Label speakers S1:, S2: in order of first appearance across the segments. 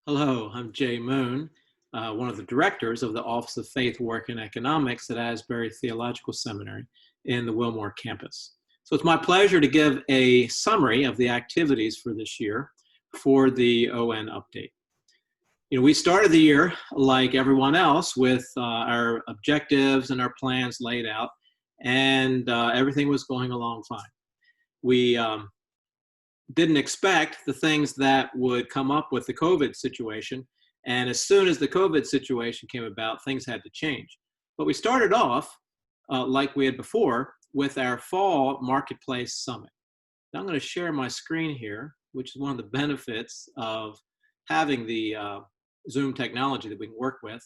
S1: Hello, I'm Jay Moon, one of the directors of the Office of Faith, Work, and Economics at Asbury Theological Seminary in the Wilmore campus. So it's my pleasure to give a summary of the activities for this year for the ON update. We started the year like everyone else with our objectives and our plans laid out, and everything was going along fine. We didn't expect the things that would come up with the COVID situation. And as soon as the COVID situation came about, things had to change. But we started off, like we had before, with our fall marketplace summit. Now I'm going to share my screen here, which is one of the benefits of having the Zoom technology that we can work with.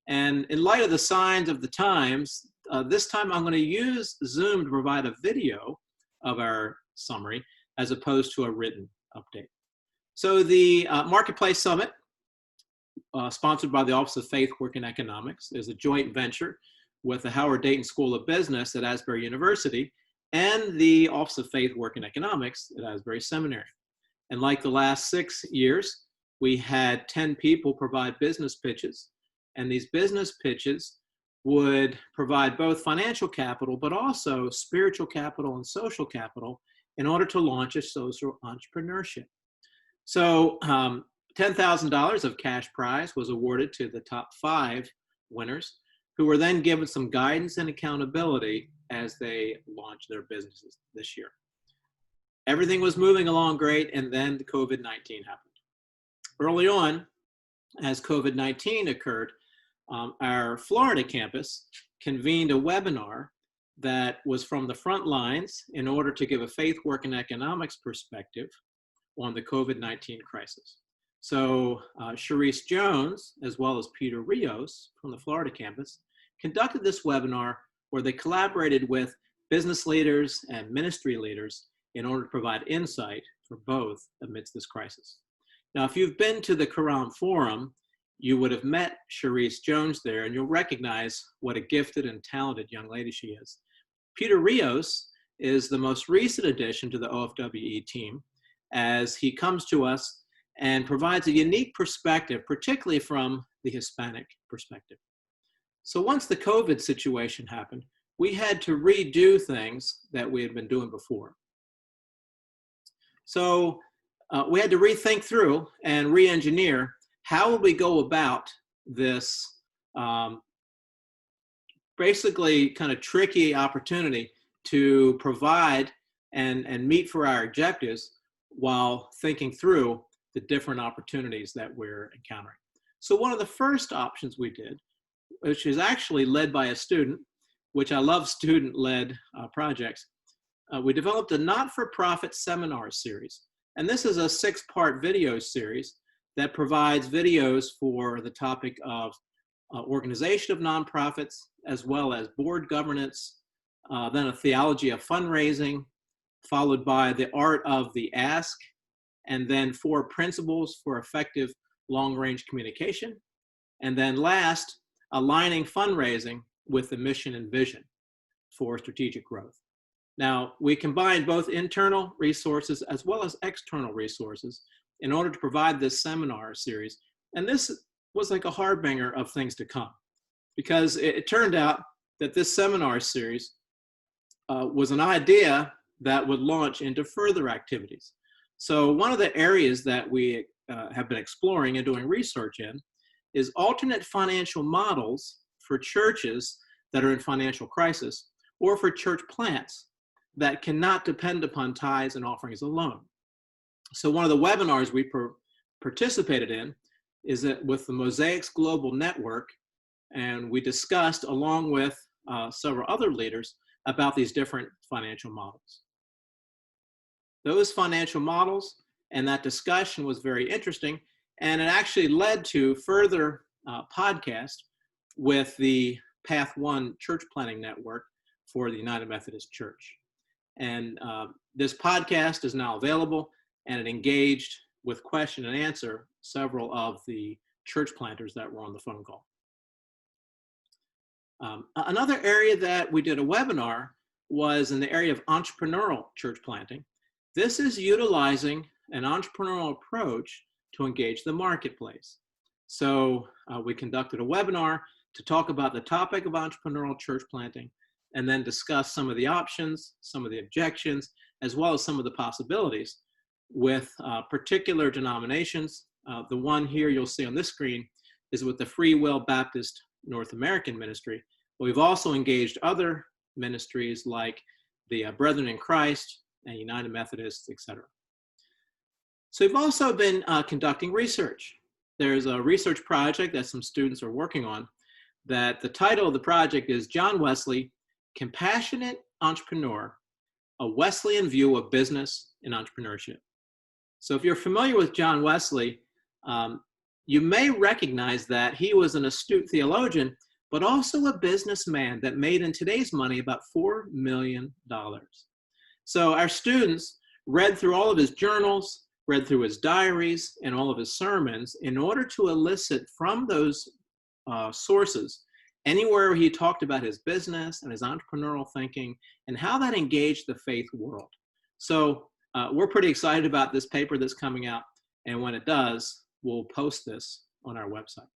S1: And in light of the signs of the times, this time I'm going to use Zoom to provide a video of our summary as opposed to a written update. So the Marketplace Summit, sponsored by the Office of Faith, Work, and Economics, is a joint venture with the Howard Dayton School of Business at Asbury University and the Office of Faith, Work, and Economics at Asbury Seminary. And like the last 6 years, we had 10 people provide business pitches, and these business pitches would provide both financial capital, but also spiritual capital and social capital in order to launch a social entrepreneurship. So $10,000 of cash prize was awarded to the top 5 winners, who were then given some guidance and accountability as they launched their businesses this year. Everything was moving along great, and then the COVID-19 happened. Early on, as COVID-19 occurred, our Florida campus convened a webinar that was from the front lines in order to give a faith, work, and economics perspective on the COVID-19 crisis. So Cherise Jones, as well as Peter Rios from the Florida campus, conducted this webinar where they collaborated with business leaders and ministry leaders in order to provide insight for both amidst this crisis. Now, if you've been to the Quran Forum, you would have met Cherise Jones there, and you'll recognize what a gifted and talented young lady she is. Peter Rios is the most recent addition to the OFWE team, as he comes to us and provides a unique perspective, particularly from the Hispanic perspective. So once the COVID situation happened, we had to redo things that we had been doing before. So we had to rethink through and re-engineer how would we go about this basically kind of tricky opportunity to provide and meet for our objectives while thinking through the different opportunities that we're encountering. So one of the first options we did, which is actually led by a student, which I love student-led projects, we developed a not-for-profit seminar series. And this is a 6-part video series that provides videos for the topic of organization of nonprofits, as well as board governance, then a theology of fundraising, followed by the art of the ask, and then 4 principles for effective long-range communication, and then last, aligning fundraising with the mission and vision for strategic growth. Now, we combined both internal resources as well as external resources in order to provide this seminar series. And this was like a harbinger of things to come, because it turned out that this seminar series was an idea that would launch into further activities. So one of the areas that we have been exploring and doing research in is alternate financial models for churches that are in financial crisis, or for church plants that cannot depend upon tithes and offerings alone. So one of the webinars we participated in is that with the Mosaics Global Network, and we discussed along with several other leaders about these different financial models. Those financial models and that discussion was very interesting, and it actually led to further podcast with the Path One Church Planning Network for the United Methodist Church. And this podcast is now available, and it engaged with question and answer several of the church planters that were on the phone call. Another area that we did a webinar was in the area of entrepreneurial church planting. This is utilizing an entrepreneurial approach to engage the marketplace. So we conducted a webinar to talk about the topic of entrepreneurial church planting, and then discuss some of the options, some of the objections, as well as some of the possibilities with particular denominations. The one here you'll see on this screen is with the Free Will Baptist North American Ministry. But we've also engaged other ministries like the Brethren in Christ and United Methodists, etc. So we've also been conducting research. There's a research project that some students are working on that the title of the project is John Wesley, Compassionate Entrepreneur, a Wesleyan View of Business and Entrepreneurship. So if you're familiar with John Wesley, you may recognize that he was an astute theologian, but also a businessman that made in today's money about $4 million. So our students read through all of his journals, read through his diaries and all of his sermons in order to elicit from those sources anywhere he talked about his business and his entrepreneurial thinking and how that engaged the faith world. So we're pretty excited about this paper that's coming out, and when it does, we'll post this on our website.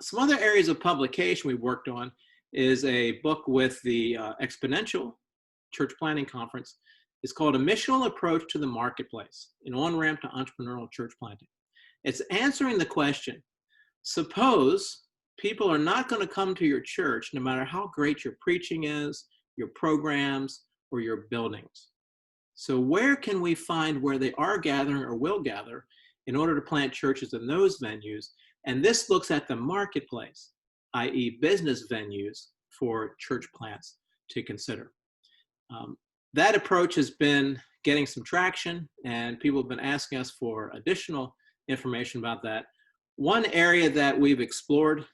S1: Some other areas of publication we worked on is a book with the Exponential Church Planting Conference. It's called A Missional Approach to the Marketplace, an on-ramp to entrepreneurial church planting. It's answering the question, suppose people are not going to come to your church no matter how great your preaching is, your programs, or your buildings. So where can we find where they are gathering or will gather in order to plant churches in those venues? And this looks at the marketplace, i.e. business venues for church plants to consider. That approach has been getting some traction, and people have been asking us for additional information about that. One area that we've explored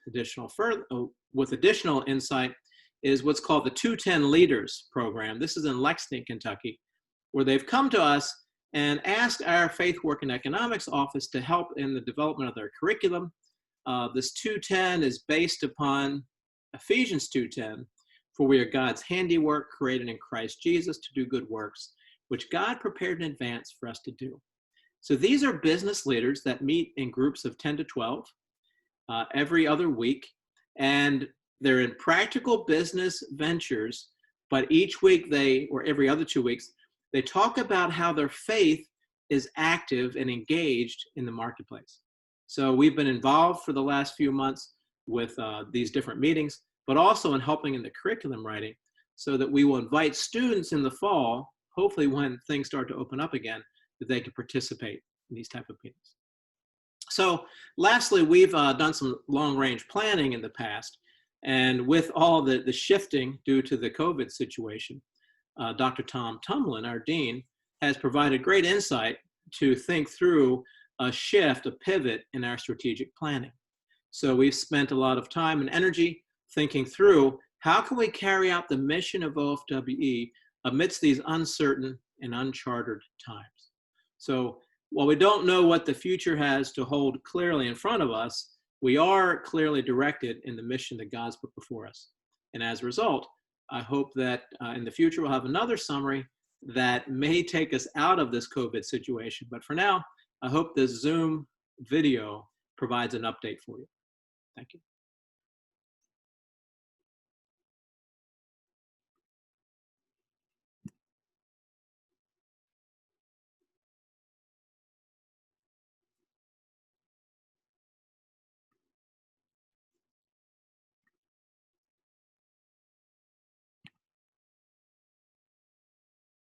S1: with additional insight is what's called the 210 Leaders Program. This is in Lexington, Kentucky, where they've come to us and asked our Faith Work and Economics office to help in the development of their curriculum. This 210 is based upon Ephesians 2:10, for we are God's handiwork, created in Christ Jesus to do good works, which God prepared in advance for us to do. So these are business leaders that meet in groups of 10 to 12 every other week, and they're in practical business ventures, but each week or every other 2 weeks, they talk about how their faith is active and engaged in the marketplace. So we've been involved for the last few months with these different meetings, but also in helping in the curriculum writing so that we will invite students in the fall, hopefully when things start to open up again, that they can participate in these type of meetings. So lastly, we've done some long-range planning in the past, and with all the shifting due to the COVID situation, Dr. Tom Tumlin, our dean, has provided great insight to think through a shift, a pivot in our strategic planning. So we've spent a lot of time and energy thinking through how can we carry out the mission of OFWE amidst these uncertain and uncharted times. So while we don't know what the future has to hold clearly in front of us, we are clearly directed in the mission that God's put before us. And as a result, I hope that in the future we'll have another summary that may take us out of this COVID situation. But for now, I hope this Zoom video provides an update for you. Thank you.